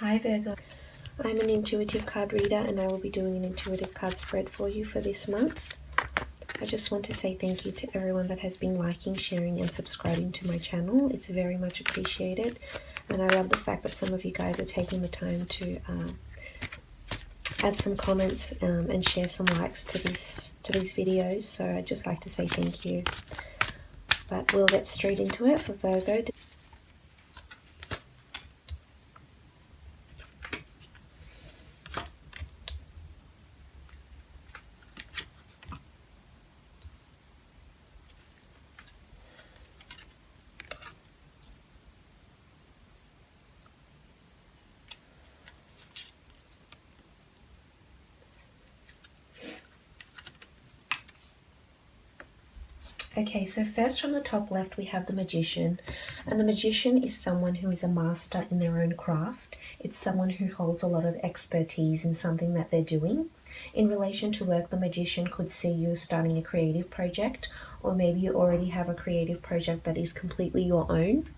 Hi Virgo, I'm an intuitive card reader and I will be doing an intuitive card spread for you for this month. I just want to say thank you to everyone that has been liking, sharing and subscribing to my channel. It's very much appreciated, and I love the fact that some of you guys are taking the time to add some comments and share some likes to these videos. So I'd just like to say thank you. But we'll get straight into it for Virgo. Okay, so first from the top left we have the Magician, and the Magician is someone who is a master in their own craft. It's someone who holds a lot of expertise in something that they're doing. In relation to work, the Magician could see you starting a creative project, or maybe you already have a creative project that is completely your own.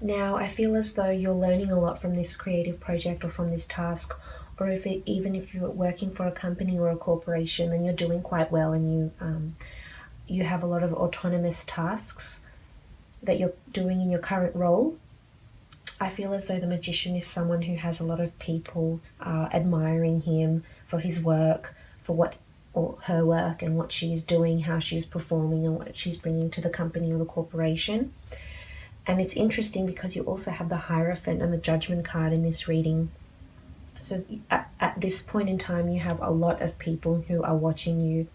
Now, I feel as though you're learning a lot from this creative project or from this task, or even if you're working for a company or a corporation, then you're doing quite well and you have a lot of autonomous tasks that you're doing in your current role. I feel as though the Magician is someone who has a lot of people admiring him for his work, for what or her work and what she's doing, how she's performing and what she's bringing to the company or the corporation. And it's interesting because you also have the Hierophant and the Judgment card in this reading. So at this point in time, you have a lot of people who are watching you,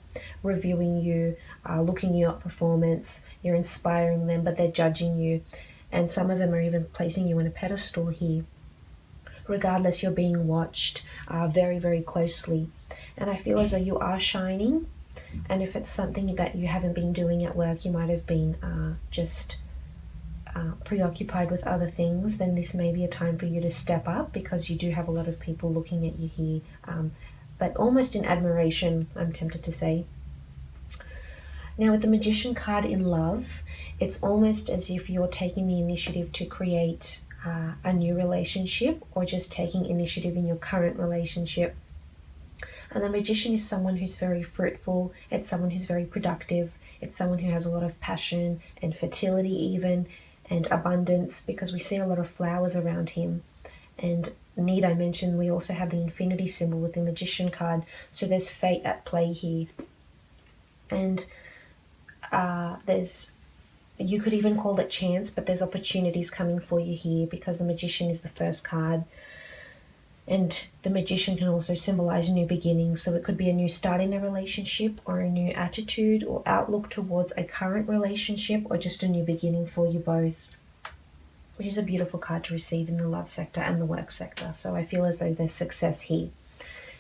reviewing you, looking you up performance. You're inspiring them, but they're judging you. And some of them are even placing you on a pedestal here. Regardless, you're being watched very, very closely. And I feel as though you are shining. And if it's something that you haven't been doing at work, you might have been just preoccupied with other things, then this may be a time for you to step up, because you do have a lot of people looking at you here, but almost in admiration, I'm tempted to say. Now with the Magician card in love, it's almost as if you're taking the initiative to create a new relationship, or just taking initiative in your current relationship. And the Magician is someone who's very fruitful, it's someone who's very productive, it's someone who has a lot of passion and fertility even, and abundance, because we see a lot of flowers around him. And need I mention, we also have the infinity symbol with the Magician card, so there's fate at play here. And you could even call it chance, but there's opportunities coming for you here, because the Magician is the first card. And the Magician can also symbolize new beginnings, so it could be a new start in a relationship, or a new attitude or outlook towards a current relationship, or just a new beginning for you both, which is a beautiful card to receive in the love sector and the work sector. So I feel as though there's success here.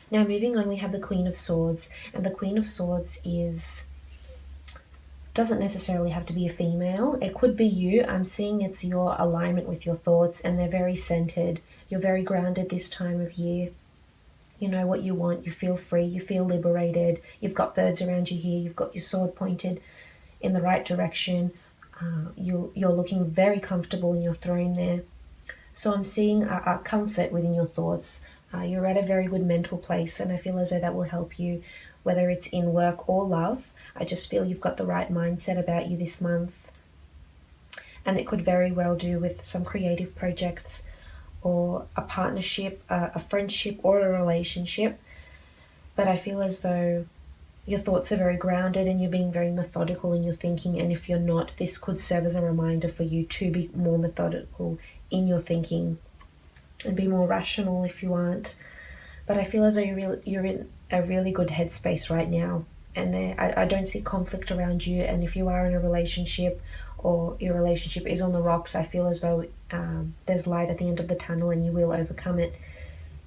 Now moving on, we have the Queen of Swords, and the Queen of Swords doesn't necessarily have to be a female. It could be you. I'm seeing it's your alignment with your thoughts, and they're very centered. You're very grounded this time of year. You know what you want. You feel free. You feel liberated. You've got birds around you here. You've got your sword pointed in the right direction. You're looking very comfortable in your throne there. So I'm seeing a comfort within your thoughts. You're at a very good mental place, and I feel as though that will help you, whether it's in work or love. I just feel you've got the right mindset about you this month. And it could very well do with some creative projects, or a partnership, a friendship, or a relationship. But I feel as though your thoughts are very grounded and you're being very methodical in your thinking. And if you're not, this could serve as a reminder for you to be more methodical in your thinking and be more rational if you aren't. But I feel as though you're in a really good headspace right now. And I don't see conflict around you. And if you are in a relationship, or your relationship is on the rocks, I feel as though there's light at the end of the tunnel and you will overcome it,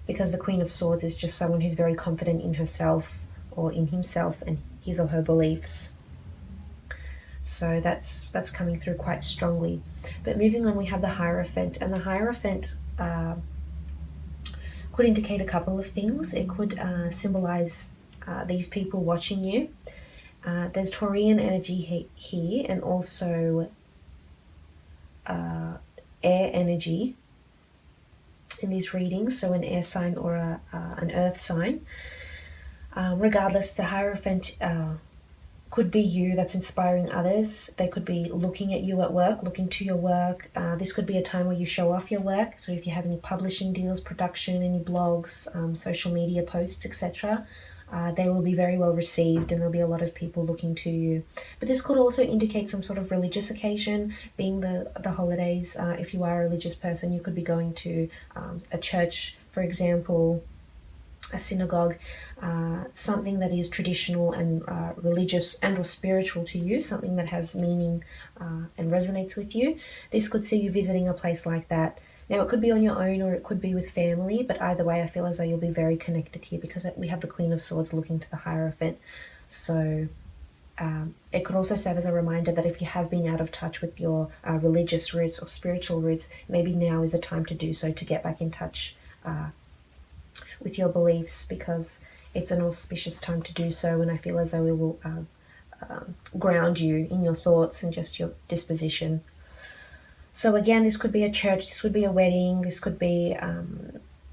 because the Queen of Swords is just someone who's very confident in herself, or in himself and his or her beliefs. So that's coming through quite strongly. But moving on, we have the Hierophant, and the Hierophant could indicate a couple of things. It could symbolize these people watching you. There's Taurian energy here, and also air energy. in these readings, so an air sign or an earth sign. Regardless, the Hierophant could be you that's inspiring others. They could be looking at you at work, looking to your work. This could be a time where you show off your work. So if you have any publishing deals, production, any blogs, social media posts, etc., they will be very well received, and there'll be a lot of people looking to you. But this could also indicate some sort of religious occasion, being the holidays. If you are a religious person, you could be going to a church, for example, a synagogue, something that is traditional and religious and or spiritual to you, something that has meaning and resonates with you. This could see you visiting a place like that. Now, it could be on your own or it could be with family, but either way, I feel as though you'll be very connected here because we have the Queen of Swords looking to the Hierophant. So it could also serve as a reminder that if you have been out of touch with your religious roots or spiritual roots, maybe now is a time to do so, to get back in touch with your beliefs, because it's an auspicious time to do so, and I feel as though it will ground you in your thoughts and just your disposition. So again, this could be a church, this could be a wedding, this could be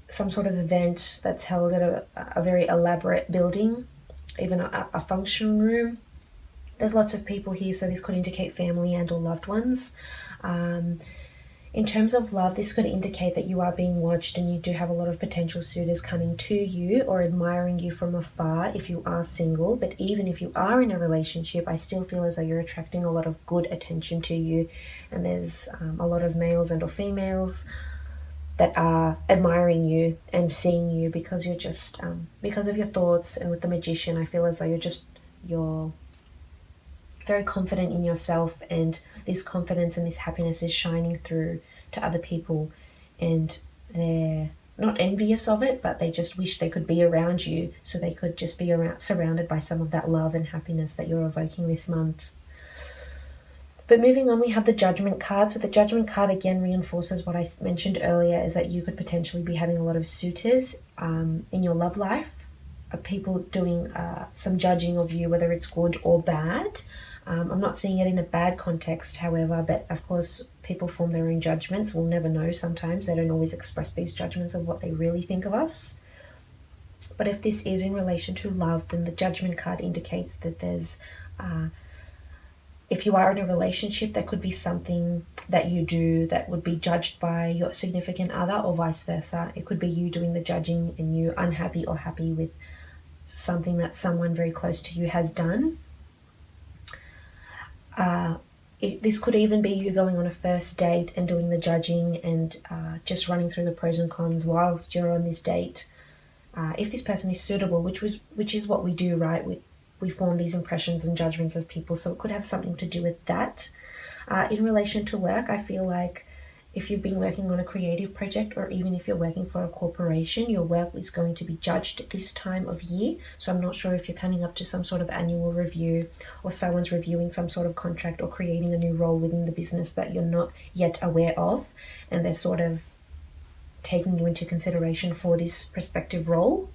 some sort of event that's held at a very elaborate building, even a function room. There's lots of people here, so this could indicate family and or loved ones. In terms of love, this could indicate that you are being watched and you do have a lot of potential suitors coming to you or admiring you from afar if you are single. But even if you are in a relationship, I still feel as though you're attracting a lot of good attention to you. And there's a lot of males and or females that are admiring you and seeing you because you're just, because of your thoughts. And with the Magician, I feel as though you're very confident in yourself, and this confidence and this happiness is shining through to other people, and they're not envious of it, but they just wish they could be around you, so they could just be surrounded by some of that love and happiness that you're evoking this month. But moving on, we have the Judgment card. So the Judgment card again reinforces what I mentioned earlier, is that you could potentially be having a lot of suitors in your love life, people doing some judging of you, whether it's good or bad. I'm not seeing it in a bad context, however, but of course people form their own judgments. We'll never know sometimes. They don't always express these judgments of what they really think of us. But if this is in relation to love, then the Judgment card indicates that there's, if you are in a relationship, there could be something that you do that would be judged by your significant other, or vice versa. It could be you doing the judging and you unhappy or happy with something that someone very close to you has done. This could even be you going on a first date and doing the judging and just running through the pros and cons whilst you're on this date. If this person is suitable, which is what we do, right? We form these impressions and judgments of people, so it could have something to do with that. In relation to work, I feel like if you've been working on a creative project, or even if you're working for a corporation, your work is going to be judged at this time of year. So I'm not sure if you're coming up to some sort of annual review, or someone's reviewing some sort of contract or creating a new role within the business that you're not yet aware of, and they're sort of taking you into consideration for this prospective role.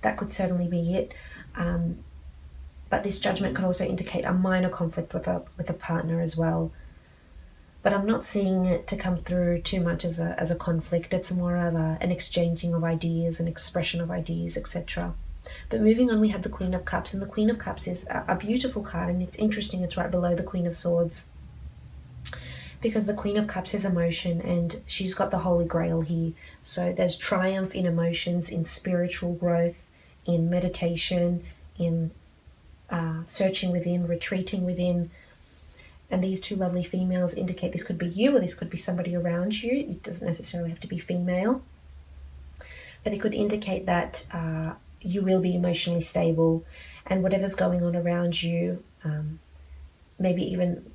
That could certainly be it. But this judgment could also indicate a minor conflict with a partner as well. But I'm not seeing it to come through too much as a conflict. It's more of an exchanging of ideas, an expression of ideas, etc. But moving on, we have the Queen of Cups, and the Queen of Cups is a beautiful card, and it's interesting. It's right below the Queen of Swords, because the Queen of Cups is emotion, and she's got the Holy Grail here. So there's triumph in emotions, in spiritual growth, in meditation, in searching within, retreating within. And these two lovely females indicate this could be you, or this could be somebody around you. It doesn't necessarily have to be female. But it could indicate that you will be emotionally stable, and whatever's going on around you, maybe even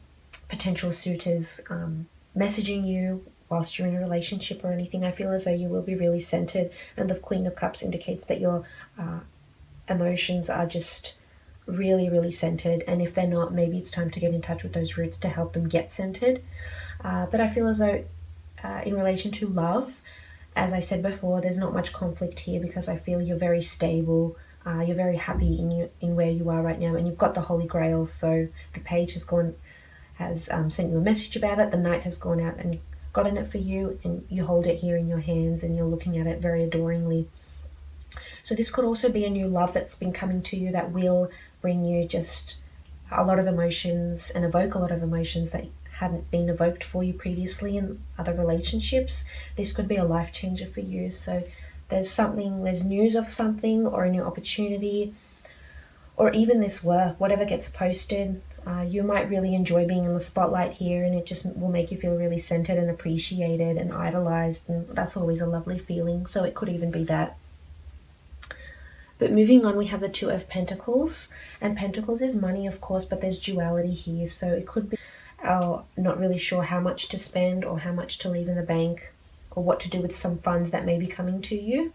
potential suitors messaging you whilst you're in a relationship or anything, I feel as though you will be really centered. And the Queen of Cups indicates that your emotions are just really, really centered, and if they're not, maybe it's time to get in touch with those roots to help them get centered. But I feel as though in relation to love, as I said before, there's not much conflict here, because I feel you're very stable, you're very happy in where you are right now, and you've got the Holy Grail. So the Page has sent you a message about it, the Knight has gone out and gotten it for you, and you hold it here in your hands and you're looking at it very adoringly. So this could also be a new love that's been coming to you that will bring you just a lot of emotions and evoke a lot of emotions that hadn't been evoked for you previously in other relationships. This could be a life changer for you. So there's news of something, or a new opportunity, or even this work, whatever gets posted. You might really enjoy being in the spotlight here, and it just will make you feel really centered and appreciated and idolized, and that's always a lovely feeling. So it could even be that. But moving on, we have the Two of Pentacles, and Pentacles is money, of course, but there's duality here. So it could be not really sure how much to spend or how much to leave in the bank, or what to do with some funds that may be coming to you.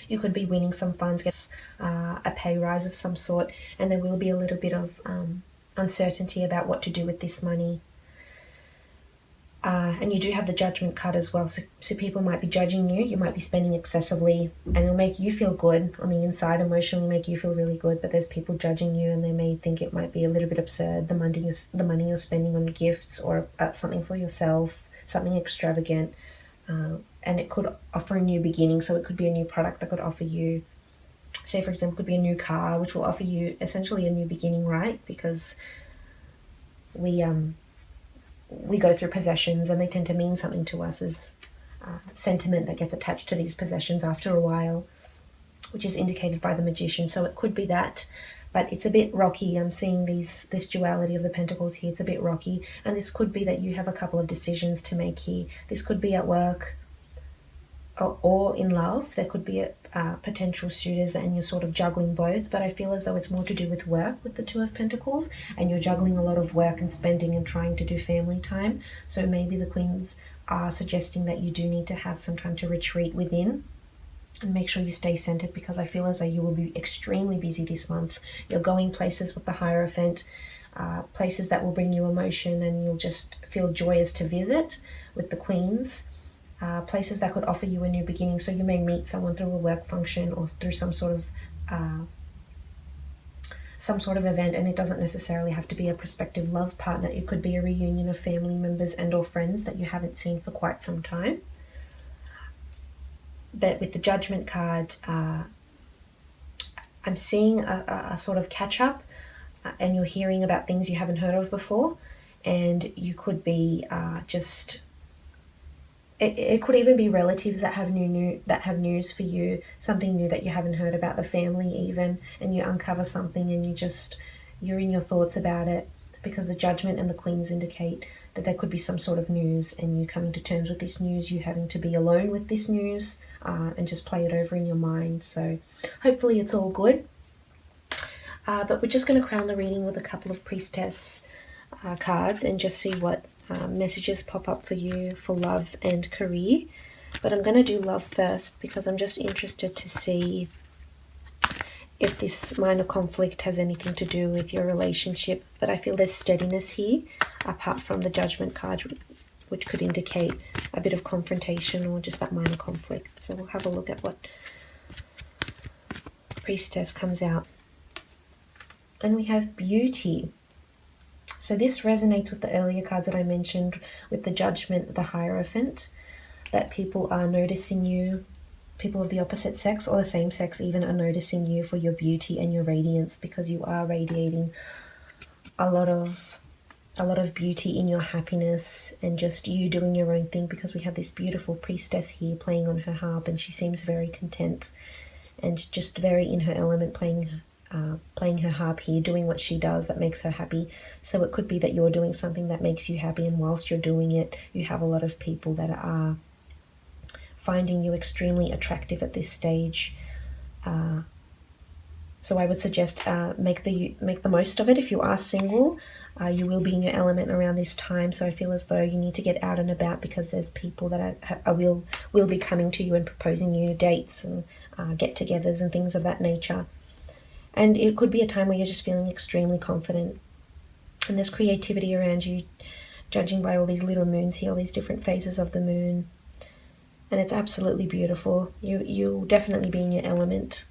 You could be winning some funds, get a pay rise of some sort, and there will be a little bit of uncertainty about what to do with this money. And you do have the Judgment card as well, so people might be judging you. You might be spending excessively, and it'll make you feel good on the inside, emotionally make you feel really good, but there's people judging you, and they may think it might be a little bit absurd, the money you're spending on gifts or something for yourself, something extravagant. And it could offer a new beginning, so it could be a new product that could offer you, say for example, could be a new car, which will offer you essentially a new beginning, right? Because we go through possessions, and they tend to mean something to us as sentiment that gets attached to these possessions after a while, which is indicated by the Magician. So it could be that, but it's a bit rocky. I'm seeing this duality of the Pentacles here. It's a bit rocky, and this could be that you have a couple of decisions to make here. This could be at work or in love. There could be potential suitors, and you're sort of juggling both, but I feel as though it's more to do with work with the Two of Pentacles, and you're juggling a lot of work and spending and trying to do family time. So maybe the Queens are suggesting that you do need to have some time to retreat within and make sure you stay centered, because I feel as though you will be extremely busy this month. You're going places with the Hierophant, places that will bring you emotion, and you'll just feel joyous to visit with the Queens. Places that could offer you a new beginning. So you may meet someone through a work function or through some sort of event, and it doesn't necessarily have to be a prospective love partner. It could be a reunion of family members and or friends that you haven't seen for quite some time. But with the Judgment card, I'm seeing a sort of catch up, and you're hearing about things you haven't heard of before, and you could be It could even be relatives that have news for you, something new that you haven't heard about, the family even, and you uncover something, and you're in your thoughts about it, because the Judgment and the Queens indicate that there could be some sort of news, and you coming to terms with this news, you having to be alone with this news, and just play it over in your mind. So hopefully it's all good. But we're just going to crown the reading with a couple of Priestess cards and just see what messages pop up for you for love and career. But I'm going to do love first, because I'm just interested to see if this minor conflict has anything to do with your relationship. But I feel there's steadiness here, apart from the Judgment card, which could indicate a bit of confrontation or just that minor conflict. So we'll have a look at what Priestess comes out. And we have Beauty. So this resonates with the earlier cards that I mentioned, with the Judgment, the Hierophant, that people are noticing you. People of the opposite sex or the same sex even are noticing you for your beauty and your radiance, because you are radiating a lot of beauty in your happiness and just you doing your own thing, because we have this beautiful Priestess here playing on her harp, and she seems very content and just very in her element, playing her harp here, doing what she does that makes her happy. So it could be that you're doing something that makes you happy, and whilst you're doing it, you have a lot of people that are finding you extremely attractive at this stage. So I would suggest make the most of it. If you are single, you will be in your element around this time. So I feel as though you need to get out and about, because there's people that will be coming to you and proposing you dates and get-togethers and things of that nature. And it could be a time where you're just feeling extremely confident, and there's creativity around you, judging by all these little moons here, all these different phases of the moon. And it's absolutely beautiful. You'll definitely be in your element.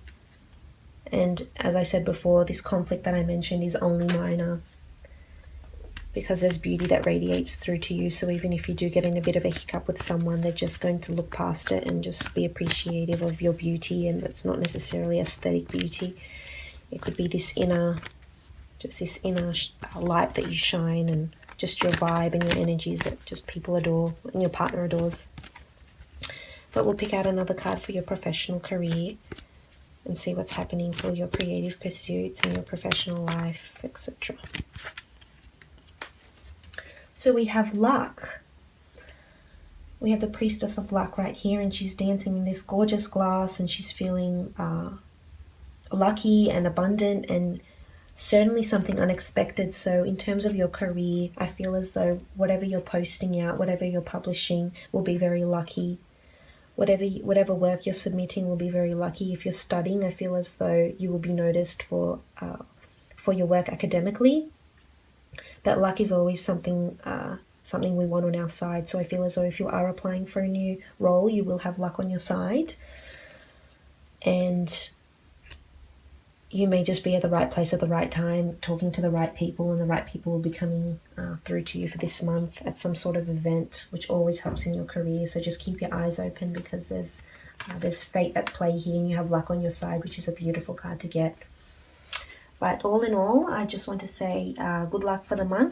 And as I said before, this conflict that I mentioned is only minor. because there's beauty that radiates through to you. So even if you do get in a bit of a hiccup with someone, they're just going to look past it and just be appreciative of your beauty. And it's not necessarily aesthetic beauty. It could be this inner, just this inner light that you shine, and just your vibe and your energies that just people adore and your partner adores. But we'll pick out another card for your professional career and see what's happening for your creative pursuits and your professional life, etc. So we have luck. We have the Priestess of Luck right here, and she's dancing in this gorgeous glass, and she's feeling lucky and abundant, and certainly something unexpected. So in terms of your career, I feel as though whatever you're posting out, whatever you're publishing will be very lucky. Whatever work you're submitting will be very lucky. If you're studying, I feel as though you will be noticed for your work academically. But luck is always something we want on our side. So I feel as though if you are applying for a new role, you will have luck on your side. And you may just be at the right place at the right time, talking to the right people, and the right people will be coming through to you for this month at some sort of event, which always helps in your career. So just keep your eyes open, because there's fate at play here, and you have luck on your side, which is a beautiful card to get. But all in all, I just want to say good luck for the month.